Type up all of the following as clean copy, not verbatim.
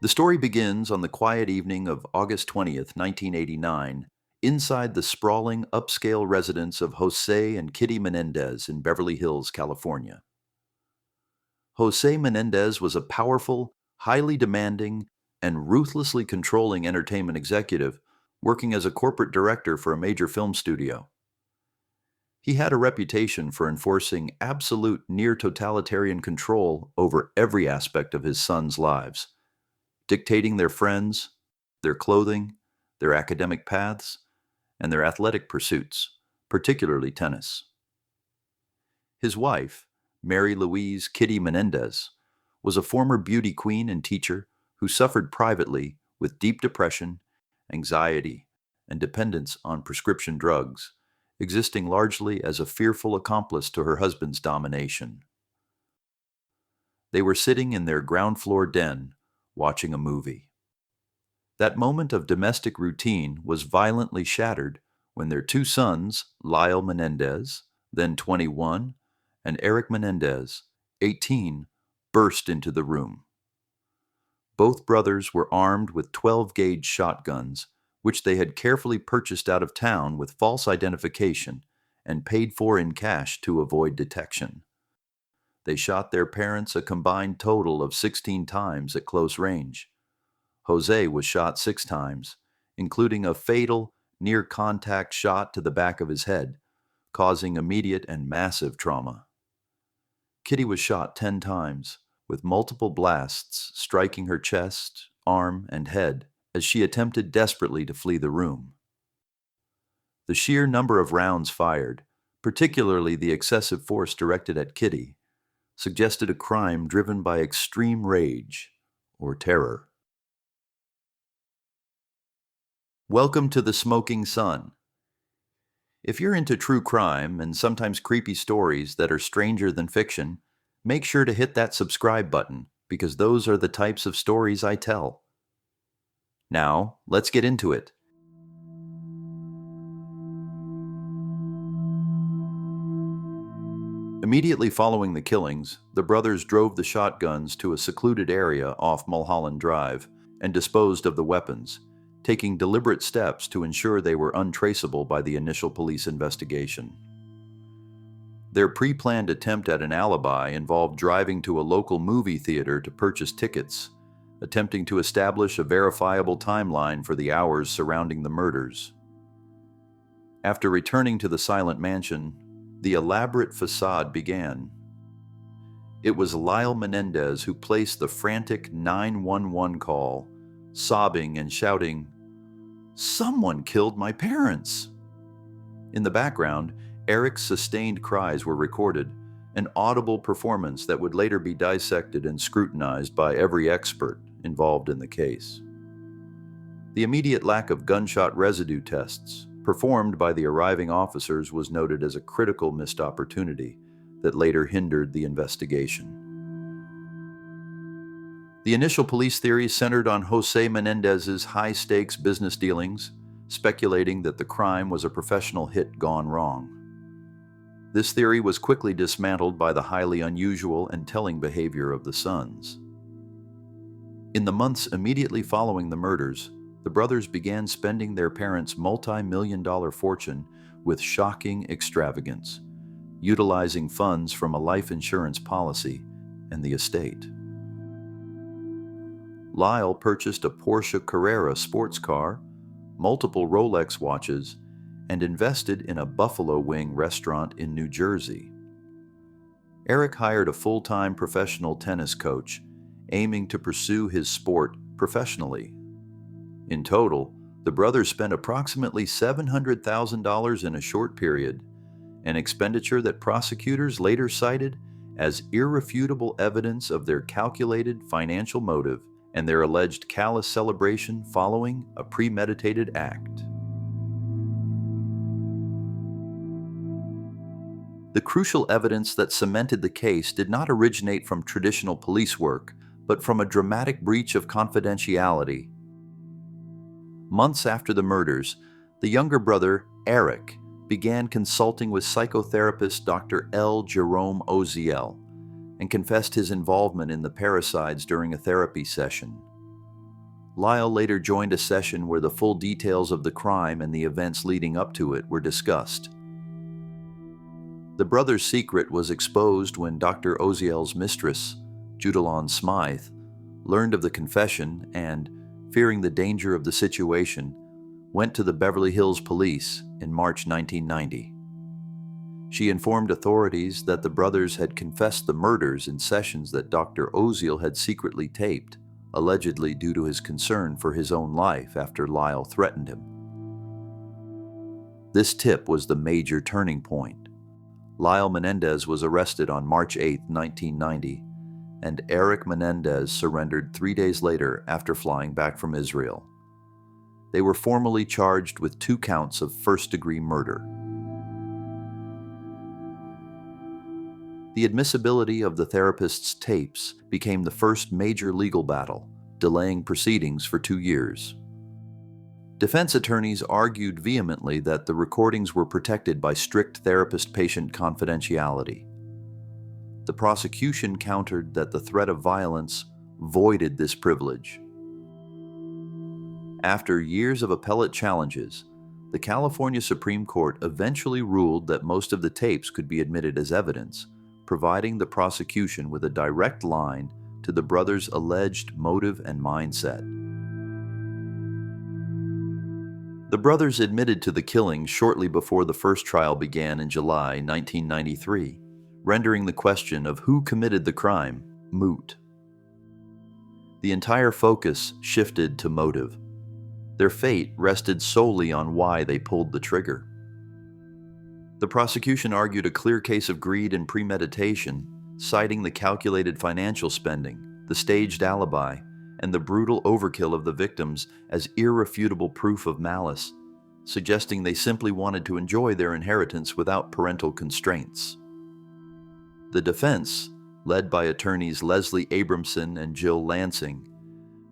The story begins on the quiet evening of August 20th, 1989, inside the sprawling upscale residence of José and Kitty Menendez in Beverly Hills, California. José Menendez was a powerful, highly demanding, and ruthlessly controlling entertainment executive working as a corporate director for a major film studio. He had a reputation for enforcing absolute near-totalitarian control over every aspect of his sons' lives, dictating their friends, their clothing, their academic paths, and their athletic pursuits, particularly tennis. His wife, Mary Louise Kitty Menendez, was a former beauty queen and teacher who suffered privately with deep depression, anxiety, and dependence on prescription drugs, existing largely as a fearful accomplice to her husband's domination. They were sitting in their ground floor den, watching a movie. That moment of domestic routine was violently shattered when their two sons, Lyle Menendez, then 21, and Erik Menendez, 18, burst into the room. Both brothers were armed with 12-gauge shotguns, which they had carefully purchased out of town with false identification and paid for in cash to avoid detection. They shot their parents a combined total of 16 times at close range. José was shot 6 times, including a fatal, near-contact shot to the back of his head, causing immediate and massive trauma. Kitty was shot 10 times, with multiple blasts striking her chest, arm, and head as she attempted desperately to flee the room. The sheer number of rounds fired, particularly the excessive force directed at Kitty, suggested a crime driven by extreme rage or terror. Welcome to the Smoking Sun. If you're into true crime and sometimes creepy stories that are stranger than fiction, make sure to hit that subscribe button because those are the types of stories I tell. Now, let's get into it. Immediately following the killings, the brothers drove the shotguns to a secluded area off Mulholland Drive and disposed of the weapons, taking deliberate steps to ensure they were untraceable by the initial police investigation. Their pre-planned attempt at an alibi involved driving to a local movie theater to purchase tickets, attempting to establish a verifiable timeline for the hours surrounding the murders. After returning to the silent mansion, the elaborate facade began. It was Lyle Menendez who placed the frantic 911 call, sobbing and shouting, "Someone killed my parents!" In the background, Erik's sustained cries were recorded, an audible performance that would later be dissected and scrutinized by every expert involved in the case. The immediate lack of gunshot residue tests performed by the arriving officers was noted as a critical missed opportunity that later hindered the investigation. The initial police theory centered on José Menendez's high-stakes business dealings, speculating that the crime was a professional hit gone wrong. This theory was quickly dismantled by the highly unusual and telling behavior of the sons. In the months immediately following the murders, the brothers began spending their parents' multi-million-dollar fortune with shocking extravagance, utilizing funds from a life insurance policy and the estate. Lyle purchased a Porsche Carrera sports car, multiple Rolex watches, and invested in a buffalo wing restaurant in New Jersey. Erik hired a full-time professional tennis coach, aiming to pursue his sport professionally. In total, the brothers spent approximately $700,000 in a short period, an expenditure that prosecutors later cited as irrefutable evidence of their calculated financial motive and their alleged callous celebration following a premeditated act. The crucial evidence that cemented the case did not originate from traditional police work, but from a dramatic breach of confidentiality. Months after the murders, the younger brother, Erik, began consulting with psychotherapist Dr. L. Jerome Oziel and confessed his involvement in the parricides during a therapy session. Lyle later joined a session where the full details of the crime and the events leading up to it were discussed. The brothers' secret was exposed when Dr. Oziel's mistress, Judalon Smythe, learned of the confession and, fearing the danger of the situation, went to the Beverly Hills police in March 1990. She informed authorities that the brothers had confessed the murders in sessions that Dr. Oziel had secretly taped, allegedly due to his concern for his own life after Lyle threatened him. This tip was the major turning point. Lyle Menendez was arrested on March 8, 1990, and Erik Menendez surrendered 3 days later after flying back from Israel. They were formally charged with 2 counts of first-degree murder. The admissibility of the therapist's tapes became the first major legal battle, delaying proceedings for 2 years. Defense attorneys argued vehemently that the recordings were protected by strict therapist-patient confidentiality. The prosecution countered that the threat of violence voided this privilege. After years of appellate challenges, the California Supreme Court eventually ruled that most of the tapes could be admitted as evidence, providing the prosecution with a direct line to the brothers' alleged motive and mindset. The brothers admitted to the killing shortly before the first trial began in July 1993, rendering the question of who committed the crime moot. The entire focus shifted to motive. Their fate rested solely on why they pulled the trigger. The prosecution argued a clear case of greed and premeditation, citing the calculated financial spending, the staged alibi, and the brutal overkill of the victims as irrefutable proof of malice, suggesting they simply wanted to enjoy their inheritance without parental constraints. The defense, led by attorneys Leslie Abramson and Jill Lansing,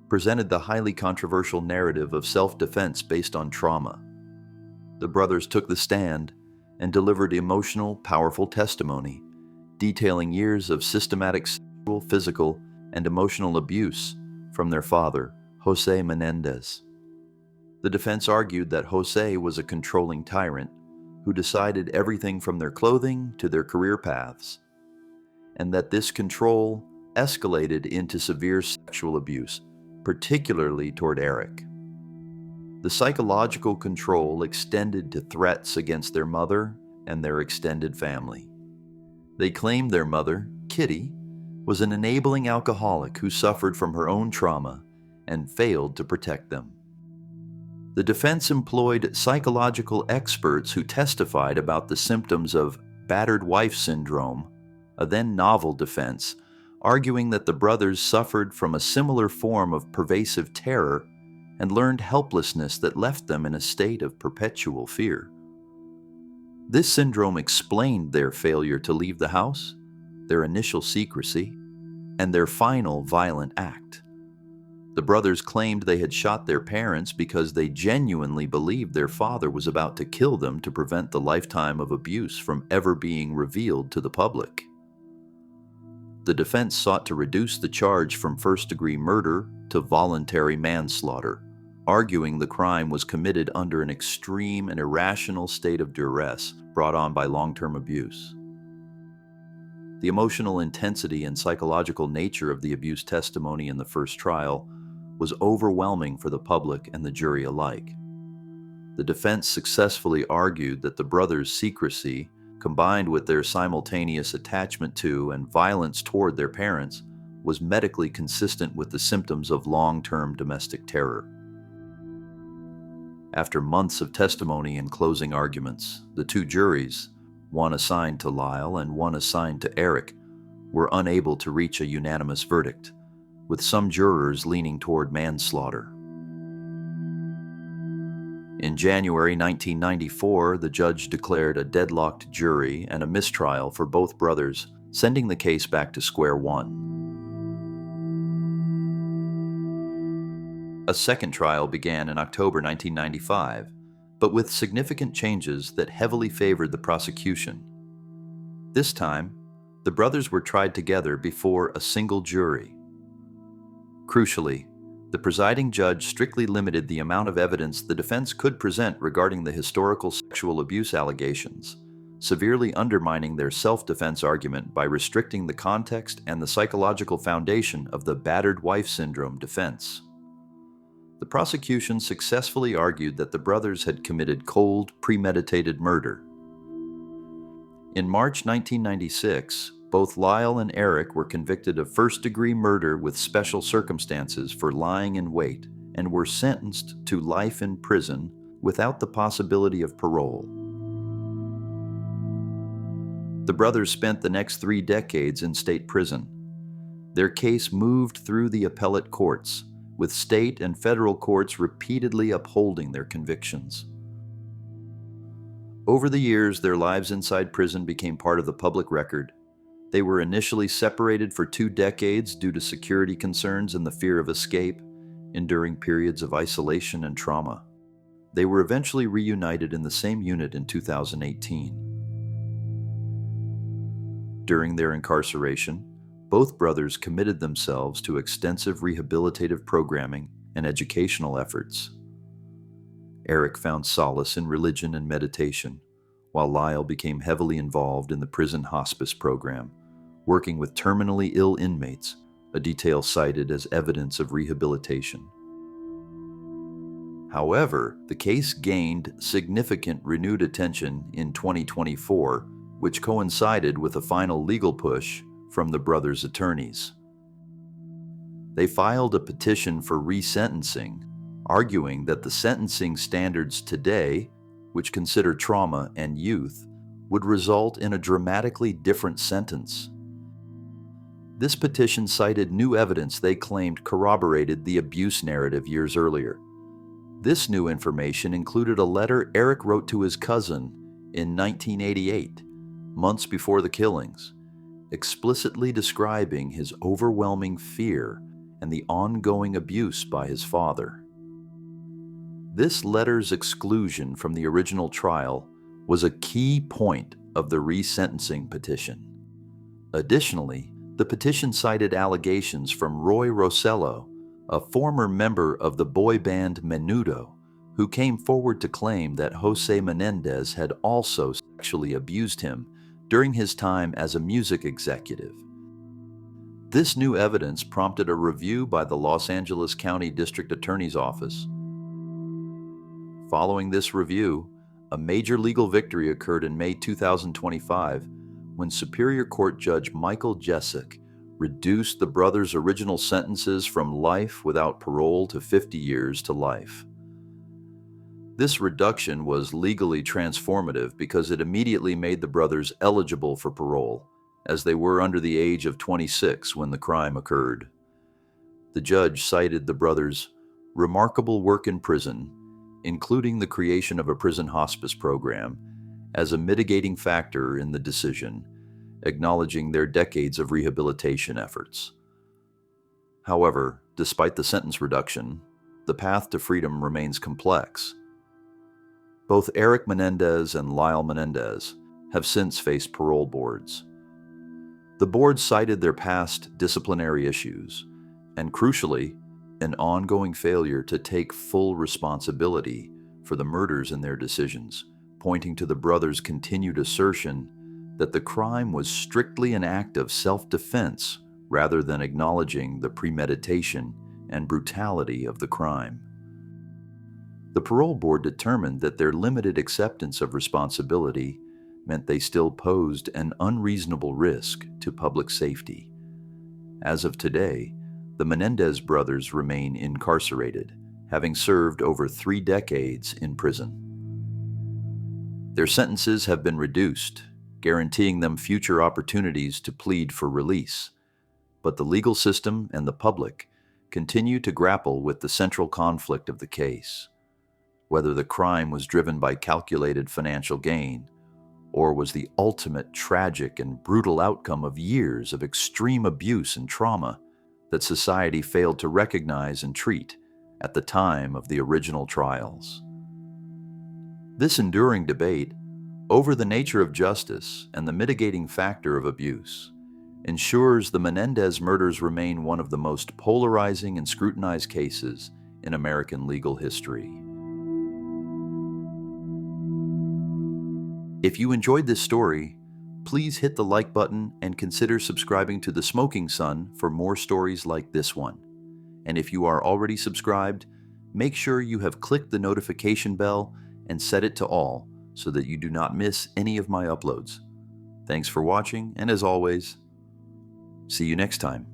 presented the highly controversial narrative of self-defense based on trauma. The brothers took the stand and delivered emotional, powerful testimony, detailing years of systematic sexual, physical, and emotional abuse from their father, José Menendez. The defense argued that José was a controlling tyrant who decided everything from their clothing to their career paths, and that this control escalated into severe sexual abuse, particularly toward Erik. The psychological control extended to threats against their mother and their extended family. They claimed their mother, Kitty, was an enabling alcoholic who suffered from her own trauma and failed to protect them. The defense employed psychological experts who testified about the symptoms of battered wife syndrome, a then novel defense, arguing that the brothers suffered from a similar form of pervasive terror and learned helplessness that left them in a state of perpetual fear. This syndrome explained their failure to leave the house, their initial secrecy, and their final violent act. The brothers claimed they had shot their parents because they genuinely believed their father was about to kill them to prevent the lifetime of abuse from ever being revealed to the public. The defense sought to reduce the charge from first-degree murder to voluntary manslaughter, arguing the crime was committed under an extreme and irrational state of duress brought on by long-term abuse. The emotional intensity and psychological nature of the abuse testimony in the first trial was overwhelming for the public and the jury alike. The defense successfully argued that the brothers' secrecy, combined with their simultaneous attachment to and violence toward their parents, was medically consistent with the symptoms of long-term domestic terror. After months of testimony and closing arguments, the 2 juries, one assigned to Lyle and one assigned to Erik, were unable to reach a unanimous verdict, with some jurors leaning toward manslaughter. In January 1994, the judge declared a deadlocked jury and a mistrial for both brothers, sending the case back to square one. A second trial began in October 1995, but with significant changes that heavily favored the prosecution. This time, the brothers were tried together before a single jury. Crucially, The presiding judge strictly limited the amount of evidence the defense could present regarding the historical sexual abuse allegations, severely undermining their self-defense argument by restricting the context and the psychological foundation of the battered wife syndrome defense. The prosecution successfully argued that the brothers had committed cold, premeditated murder. In March 1996, both Lyle and Erik were convicted of first-degree murder with special circumstances for lying in wait and were sentenced to life in prison without the possibility of parole. The brothers spent the next 3 decades in state prison. Their case moved through the appellate courts, with state and federal courts repeatedly upholding their convictions. Over the years, their lives inside prison became part of the public record. They were initially separated for 2 decades due to security concerns and the fear of escape, enduring periods of isolation and trauma. They were eventually reunited in the same unit in 2018. During their incarceration, both brothers committed themselves to extensive rehabilitative programming and educational efforts. Erik found solace in religion and meditation, while Lyle became heavily involved in the prison hospice program, working with terminally ill inmates, a detail cited as evidence of rehabilitation. However, the case gained significant renewed attention in 2024, which coincided with a final legal push from the brothers' attorneys. They filed a petition for resentencing, arguing that the sentencing standards today, which consider trauma and youth, would result in a dramatically different sentence. This petition cited new evidence they claimed corroborated the abuse narrative years earlier. This new information included a letter Erik wrote to his cousin in 1988, months before the killings, explicitly describing his overwhelming fear and the ongoing abuse by his father. This letter's exclusion from the original trial was a key point of the resentencing petition. Additionally, the petition cited allegations from Roy Rosello, a former member of the boy band Menudo, who came forward to claim that José Menendez had also sexually abused him during his time as a music executive. This new evidence prompted a review by the Los Angeles County District Attorney's Office. Following this review, a major legal victory occurred in May 2025 when Superior Court Judge Michael Jessic reduced the brothers' original sentences from life without parole to 50 years to life. This reduction was legally transformative because it immediately made the brothers eligible for parole, as they were under the age of 26 when the crime occurred. The judge cited the brothers' remarkable work in prison, including the creation of a prison hospice program, as a mitigating factor in the decision, acknowledging their decades of rehabilitation efforts. However, despite the sentence reduction, the path to freedom remains complex. Both Erik Menendez and Lyle Menendez have since faced parole boards. The board cited their past disciplinary issues and, crucially, an ongoing failure to take full responsibility for the murders in their decisions, pointing to the brothers' continued assertion that the crime was strictly an act of self-defense rather than acknowledging the premeditation and brutality of the crime. The parole board determined that their limited acceptance of responsibility meant they still posed an unreasonable risk to public safety. As of today, the Menendez brothers remain incarcerated, having served over 3 decades in prison. Their sentences have been reduced, guaranteeing them future opportunities to plead for release, but the legal system and the public continue to grapple with the central conflict of the case: whether the crime was driven by calculated financial gain, or was the ultimate tragic and brutal outcome of years of extreme abuse and trauma that society failed to recognize and treat at the time of the original trials. This enduring debate over the nature of justice and the mitigating factor of abuse ensures the Menendez murders remain one of the most polarizing and scrutinized cases in American legal history. If you enjoyed this story, please hit the like button and consider subscribing to The Smoking Sun for more stories like this one. And if you are already subscribed, make sure you have clicked the notification bell and set it to all so that you do not miss any of my uploads. Thanks for watching, and as always, see you next time.